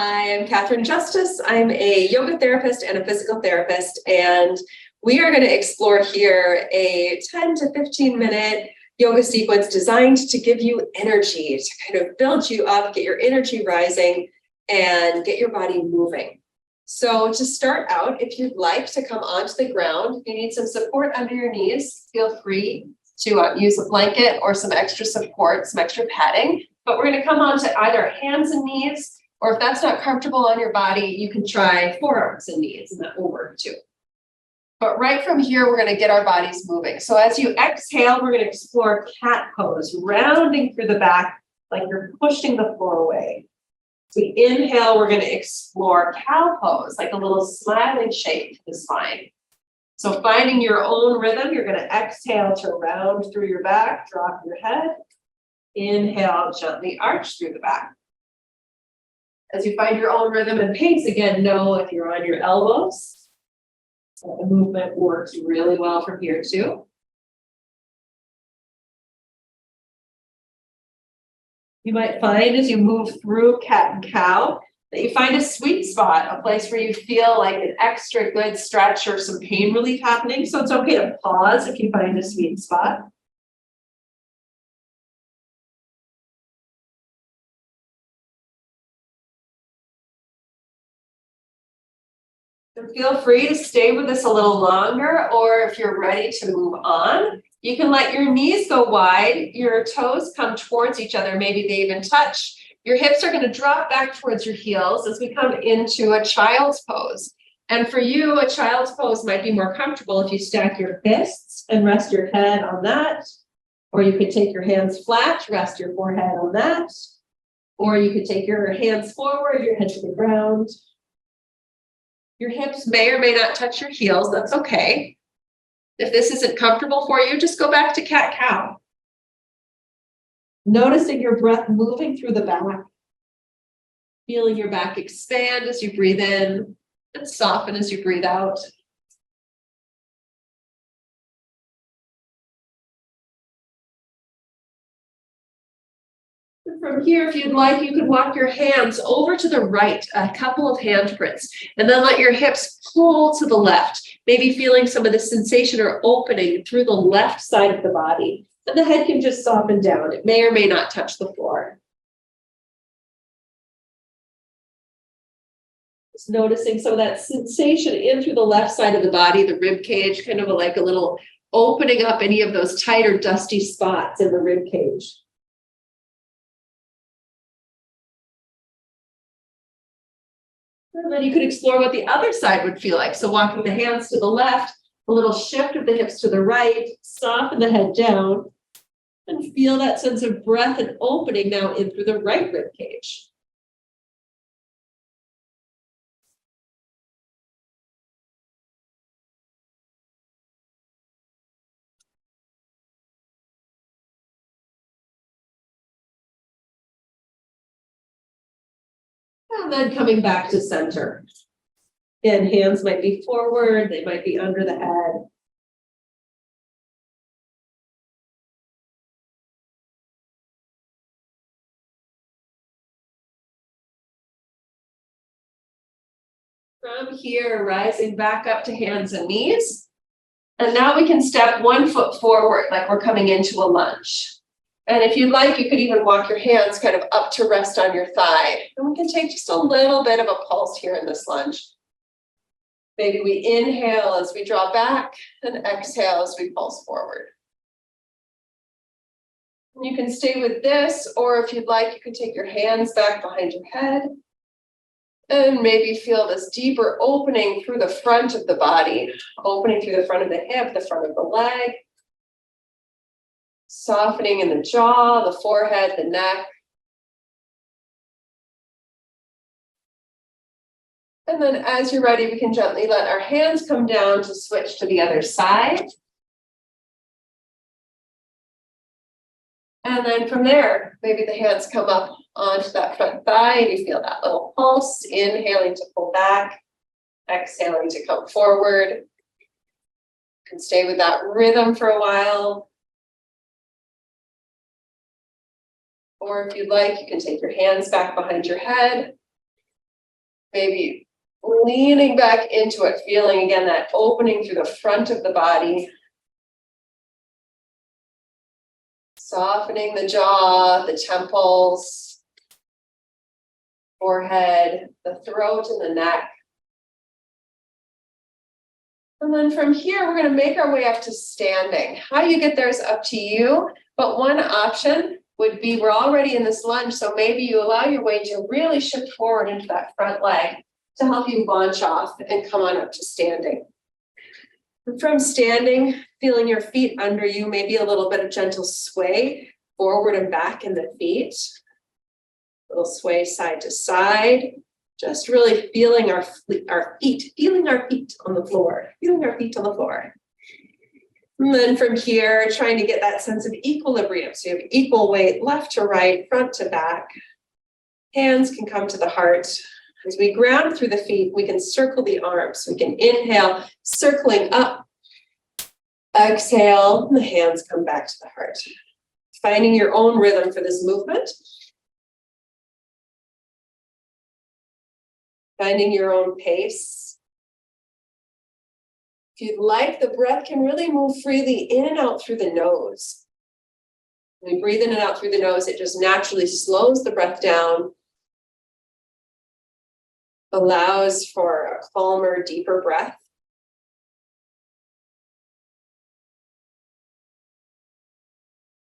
Hi, I'm Catherine Justice. I'm a yoga therapist and a physical therapist, and we are going to explore here a 10 to 15-minute yoga sequence designed to give you energy, to kind of build you up, get your energy rising, and get your body moving. So to start out, if you'd like to come onto the ground, if you need some support under your knees, feel free to use a blanket or some extra support, some extra padding. But we're going to come onto either hands and knees, or if that's not comfortable on your body, you can try forearms and knees, and that will work too. But right from here, we're going to get our bodies moving. So as you exhale, we're going to explore cat pose, rounding through the back like you're pushing the floor away. So we inhale, we're going to explore cow pose, like a little smiling shape to the spine. So finding your own rhythm, you're going to exhale to round through your back, drop your head. Inhale, gently arch through the back. As you find your own rhythm and pace, again, know if you're on your elbows. So the movement works really well from here too. You might find as you move through cat and cow that you find a sweet spot, a place where you feel like an extra good stretch or some pain relief happening. So it's okay to pause if you find a sweet spot. So feel free to stay with us a little longer, or if you're ready to move on, you can let your knees go wide, your toes come towards each other, maybe they even touch. Your hips are going to drop back towards your heels as we come into a child's pose. And for you, a child's pose might be more comfortable if you stack your fists and rest your head on that. Or you could take your hands flat, rest your forehead on that. Or you could take your hands forward, your head to the ground. Your hips may or may not touch your heels, that's okay. If this isn't comfortable for you, just go back to cat-cow. Noticing your breath moving through the back. Feeling your back expand as you breathe in and soften as you breathe out. And from here, if you'd like, you could walk your hands over to the right, a couple of handprints, and then let your hips pull to the left, maybe feeling some of the sensation or opening through the left side of the body. And the head can just soften down. It may or may not touch the floor. Just noticing some of that sensation in through the left side of the body, the rib cage, kind of like a little opening up any of those tight or dusty spots in the rib cage. And then you could explore what the other side would feel like. So walking the hands to the left, a little shift of the hips to the right, soften the head down, and feel that sense of breath and opening now in through the right rib cage. And then coming back to center. Again, hands might be forward, they might be under the head. From here, rising back up to hands and knees. And now we can step one foot forward like we're coming into a lunge. And if you'd like, you could even walk your hands kind of up to rest on your thigh. And we can take just a little bit of a pulse here in this lunge. Maybe we inhale as we draw back and exhale as we pulse forward. And you can stay with this, or if you'd like, you can take your hands back behind your head. And maybe feel this deeper opening through the front of the body, opening through the front of the hip, the front of the leg. Softening in the jaw, the forehead, the neck. And then as you're ready, we can gently let our hands come down to switch to the other side. And then from there, maybe the hands come up onto that front thigh and you feel that little pulse, inhaling to pull back, exhaling to come forward. You can stay with that rhythm for a while. Or if you'd like, you can take your hands back behind your head Maybe leaning back into it, feeling again that opening through the front of the body. Softening the jaw, the temples, forehead, the throat and the neck. And then from here, we're going to make our way up to standing. How you get there is up to you, but one option would be, we're already in this lunge, so maybe you allow your weight to really shift forward into that front leg to help you launch off and come on up to standing. And from standing, feeling your feet under you, maybe a little bit of gentle sway forward and back in the feet. A little sway side to side. Just really feeling our feet on the floor, feeling our feet on the floor. And then from here, trying to get that sense of equilibrium. So you have equal weight, left to right, front to back. Hands can come to the heart. As we ground through the feet, we can circle the arms. We can inhale, circling up. Exhale, and the hands come back to the heart. Finding your own rhythm for this movement. Finding your own pace. If you'd like, the breath can really move freely in and out through the nose. When we breathe in and out through the nose, it just naturally slows the breath down, allows for a calmer, deeper breath.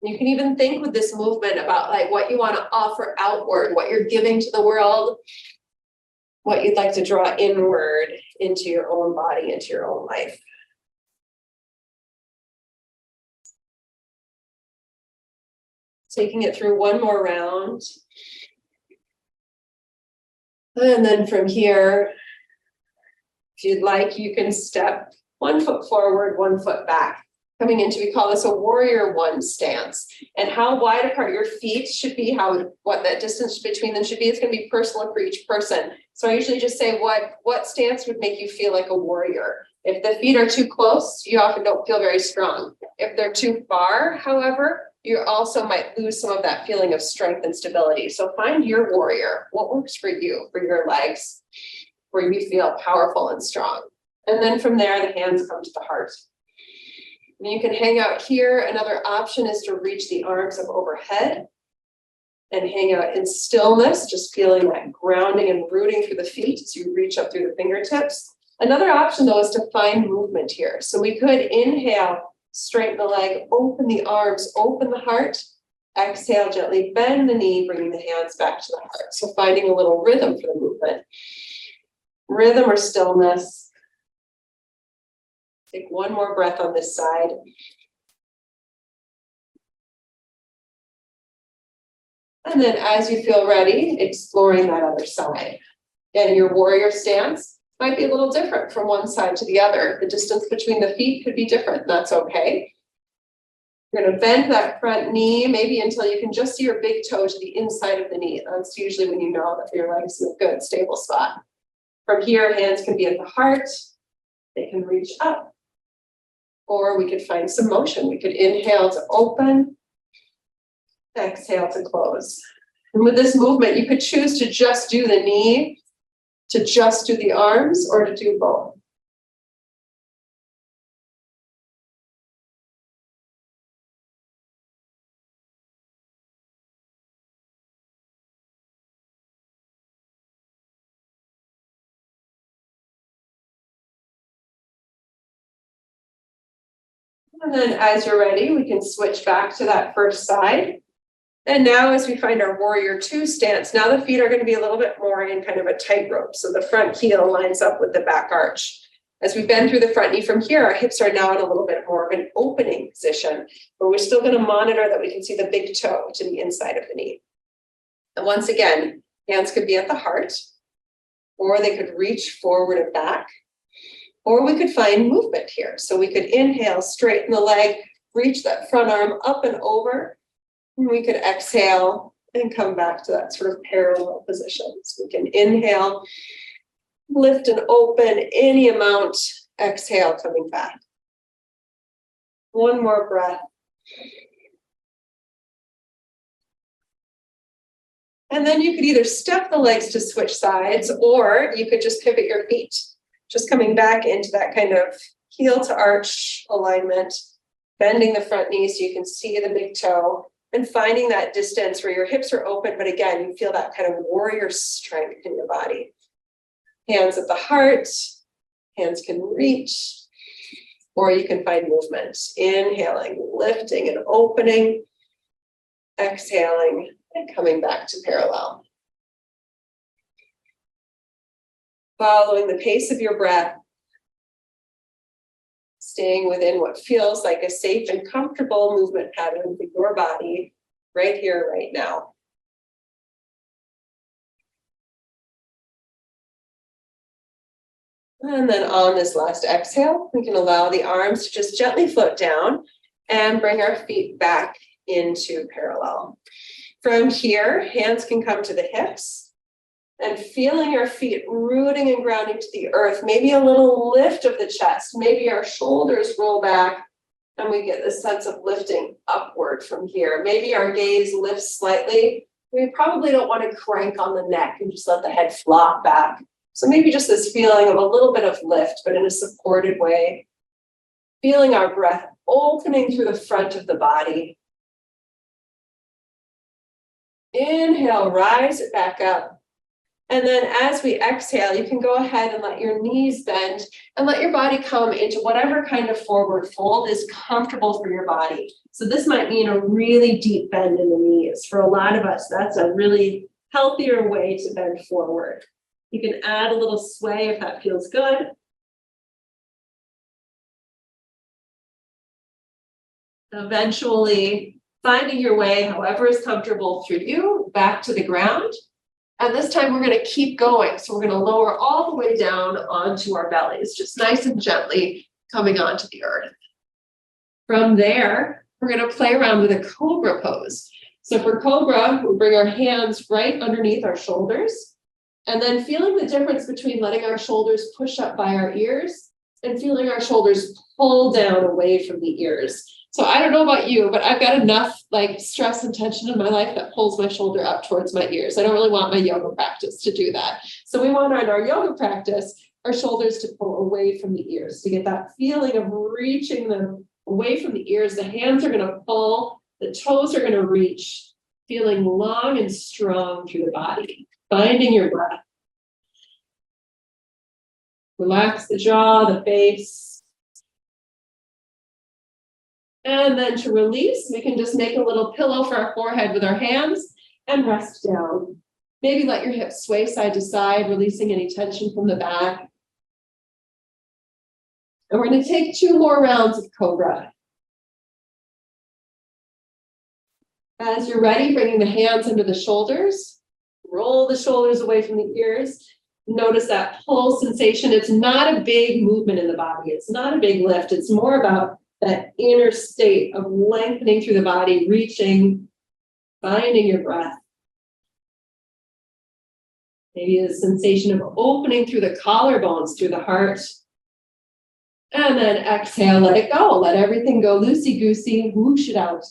You can even think with this movement about like what you want to offer outward, what you're giving to the world, what you'd like to draw inward into your own body, into your own life. Taking it through one more round. And then from here, if you'd like, you can step 1 foot forward, 1 foot back. Coming into, we call this a warrior one stance. And how wide apart your feet should be, what that distance between them should be, it's going to be personal for each person. So I usually just say what stance would make you feel like a warrior. If the feet are too close, you often don't feel very strong. If they're too far, however, you also might lose some of that feeling of strength and stability. So find your warrior. What works for you, for your legs, where you feel powerful and strong. And then from there, the hands come to the heart. And you can hang out here. Another option is to reach the arms up overhead and hang out in stillness, just feeling that grounding and rooting through the feet as you reach up through the fingertips. Another option, though, is to find movement here. So we could inhale, straighten the leg, open the arms, open the heart. Exhale, gently bend the knee, bringing the hands back to the heart. So finding a little rhythm for the movement. Rhythm or stillness. Take one more breath on this side. And then as you feel ready, exploring that other side. And your warrior stance might be a little different from one side to the other. The distance between the feet could be different. That's okay. You're going to bend that front knee, maybe until you can just see your big toe to the inside of the knee. That's usually when you know that your leg's in a good, stable spot. From here, hands can be at the heart. They can reach up. Or we could find some motion. We could inhale to open, exhale to close. And with this movement, you could choose to just do the knee, to just do the arms, or to do both. And then as you're ready, we can switch back to that first side. And now as we find our warrior two stance, now the feet are going to be a little bit more in kind of a tightrope. So the front heel lines up with the back arch. As we bend through the front knee from here, our hips are now in a little bit more of an opening position, but we're still going to monitor that we can see the big toe to the inside of the knee. And once again, hands could be at the heart, or they could reach forward and back. Or we could find movement here. So we could inhale, straighten the leg, reach that front arm up and over. And we could exhale and come back to that sort of parallel position. So we can inhale, lift and open any amount, exhale, coming back. One more breath. And then you could either step the legs to switch sides, or you could just pivot your feet, just coming back into that kind of heel to arch alignment, bending the front knee so you can see the big toe, and finding that distance where your hips are open, but again, you feel that kind of warrior strength in your body. Hands at the heart, hands can reach, or you can find movement. Inhaling, lifting and opening, exhaling, and coming back to parallel. Following the pace of your breath, staying within what feels like a safe and comfortable movement pattern for your body right here, right now. And then on this last exhale, we can allow the arms to just gently float down and bring our feet back into parallel. From here, hands can come to the hips, and feeling your feet rooting and grounding to the earth, maybe a little lift of the chest, maybe our shoulders roll back and we get this sense of lifting upward from here. Maybe our gaze lifts slightly. We probably don't want to crank on the neck and just let the head flop back. So maybe just this feeling of a little bit of lift, but in a supported way. Feeling our breath opening through the front of the body. Inhale, rise it back up. And then as we exhale, you can go ahead and let your knees bend and let your body come into whatever kind of forward fold is comfortable for your body. So this might mean a really deep bend in the knees. For a lot of us, that's a really healthier way to bend forward. You can add a little sway if that feels good. Eventually, finding your way, however is comfortable for you, back to the ground. And this time we're going to keep going. So we're going to lower all the way down onto our bellies, just nice and gently coming onto the earth. From there, we're going to play around with a cobra pose. So for cobra, we'll bring our hands right underneath our shoulders, and then feeling the difference between letting our shoulders push up by our ears and feeling our shoulders pull down away from the ears. So I don't know about you, but I've got enough like stress and tension in my life that pulls my shoulder up towards my ears. I don't really want my yoga practice to do that. So we want in our yoga practice, our shoulders to pull away from the ears to get that feeling of reaching them away from the ears. The hands are going to pull, the toes are going to reach, feeling long and strong through the body, finding your breath. Relax the jaw, the face. And then to release, we can just make a little pillow for our forehead with our hands and rest down. Maybe let your hips sway side to side, releasing any tension from the back. And we're going to take 2 more rounds of cobra. As you're ready, bringing the hands under the shoulders, roll the shoulders away from the ears. Notice that pull sensation. It's not a big movement in the body. It's not a big lift. It's more about that inner state of lengthening through the body, reaching, finding your breath. Maybe a sensation of opening through the collarbones, through the heart. And then exhale, let it go. Let everything go loosey-goosey, whoosh it out.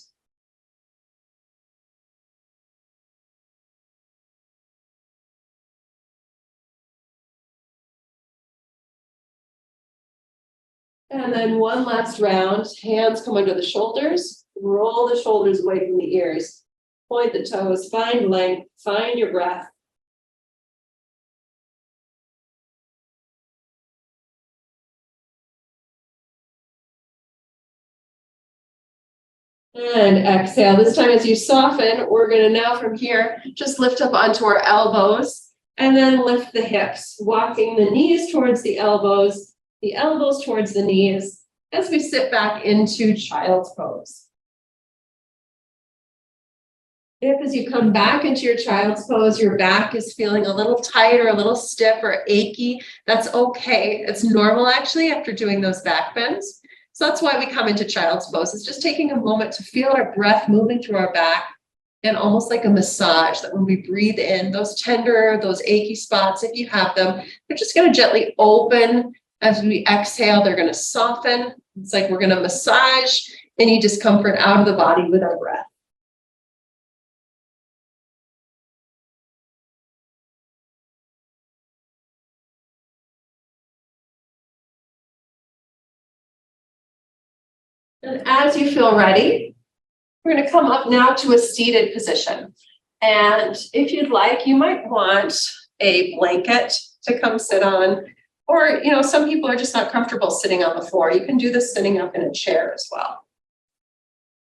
And then one last round, hands come under the shoulders, roll the shoulders away from the ears, point the toes, find length, find your breath. And exhale. This time as you soften, we're going to now from here, just lift up onto our elbows and then lift the hips, walking the knees towards the elbows towards the knees as we sit back into child's pose. If as you come back into your child's pose, your back is feeling a little tight or a little stiff or achy, that's okay. It's normal actually after doing those back bends. So that's why we come into child's pose. It's just taking a moment to feel our breath moving through our back and almost like a massage, that when we breathe in, those tender, those achy spots, if you have them, they're just going to gently open. As we exhale, they're going to soften. It's like we're going to massage any discomfort out of the body with our breath. And as you feel ready, we're going to come up now to a seated position. And if you'd like, you might want a blanket to come sit on. Or, some people are just not comfortable sitting on the floor. You can do this sitting up in a chair as well.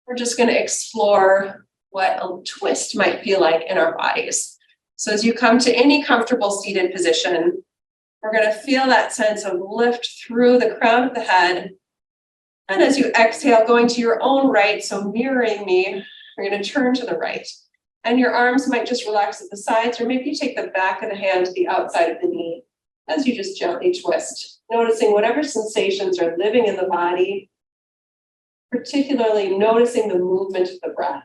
We're just going to explore what a twist might feel like in our bodies. So as you come to any comfortable seated position, we're going to feel that sense of lift through the crown of the head. And as you exhale, going to your own right, so mirroring me, we're going to turn to the right. And your arms might just relax at the sides, or maybe you take the back of the hand to the outside of the knee as you just gently twist, noticing whatever sensations are living in the body, particularly noticing the movement of the breath.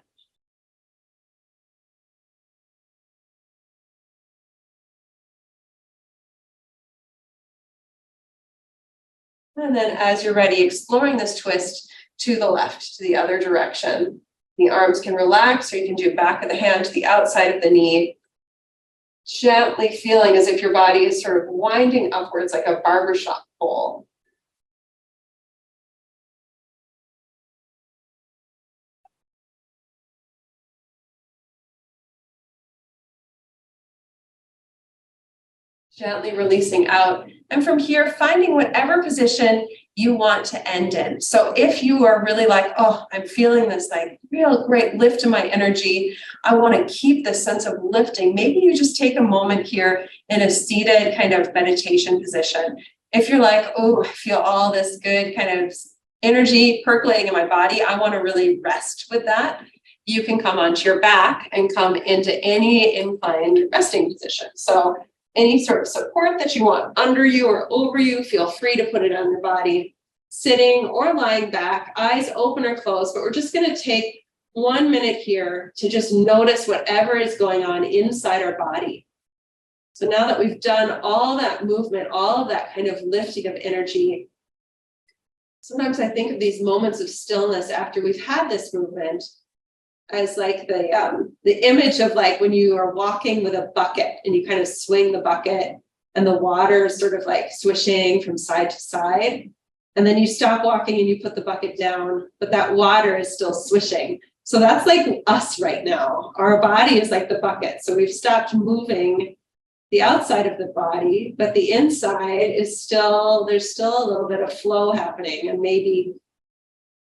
And then as you're ready, exploring this twist to the left, to the other direction. The arms can relax, or you can do back of the hand to the outside of the knee. Gently feeling as if your body is sort of winding upwards like a barbershop pole. Gently releasing out. And from here, finding whatever position you want to end in. So if you are really like, oh, I'm feeling this like real great lift in my energy, I want to keep this sense of lifting, maybe you just take a moment here in a seated kind of meditation position. If you're like, oh, I feel all this good kind of energy percolating in my body, I want to really rest with that. You can come onto your back and come into any inclined resting position. So any sort of support that you want under you or over you, feel free to put it on your body, sitting or lying back, eyes open or closed, but we're just going to take 1 minute here to just notice whatever is going on inside our body. So now that we've done all that movement, all of that kind of lifting of energy, sometimes I think of these moments of stillness after we've had this movement as like the image of like when you are walking with a bucket and you kind of swing the bucket and the water is sort of like swishing from side to side. And then you stop walking and you put the bucket down, but that water is still swishing. So that's like us right now. Our body is like the bucket. So we've stopped moving the outside of the body, but the inside is still, there's still a little bit of flow happening. And maybe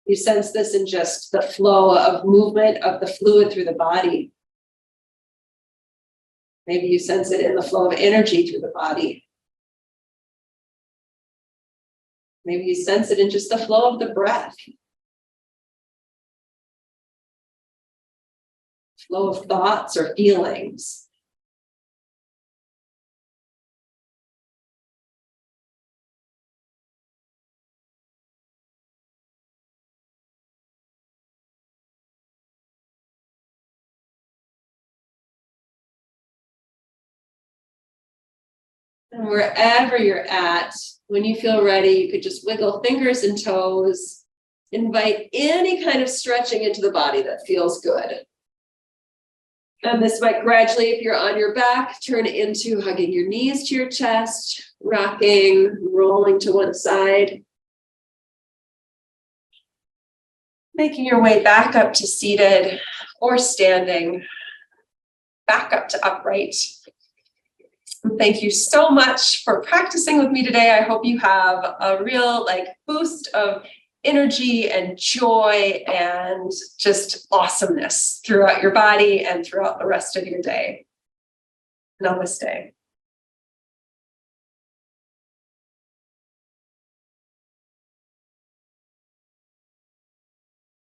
you sense this in just the flow of movement of the fluid through the body. Maybe you sense it in the flow of energy through the body. Maybe you sense it in just the flow of the breath. Flow of thoughts or feelings. And wherever you're at, when you feel ready, you could just wiggle fingers and toes, invite any kind of stretching into the body that feels good. And this might gradually, if you're on your back, turn into hugging your knees to your chest, rocking, rolling to one side. Making your way back up to seated or standing, back up to upright. Thank you so much for practicing with me today. I hope you have a real boost of energy and joy and just awesomeness throughout your body and throughout the rest of your day. Namaste.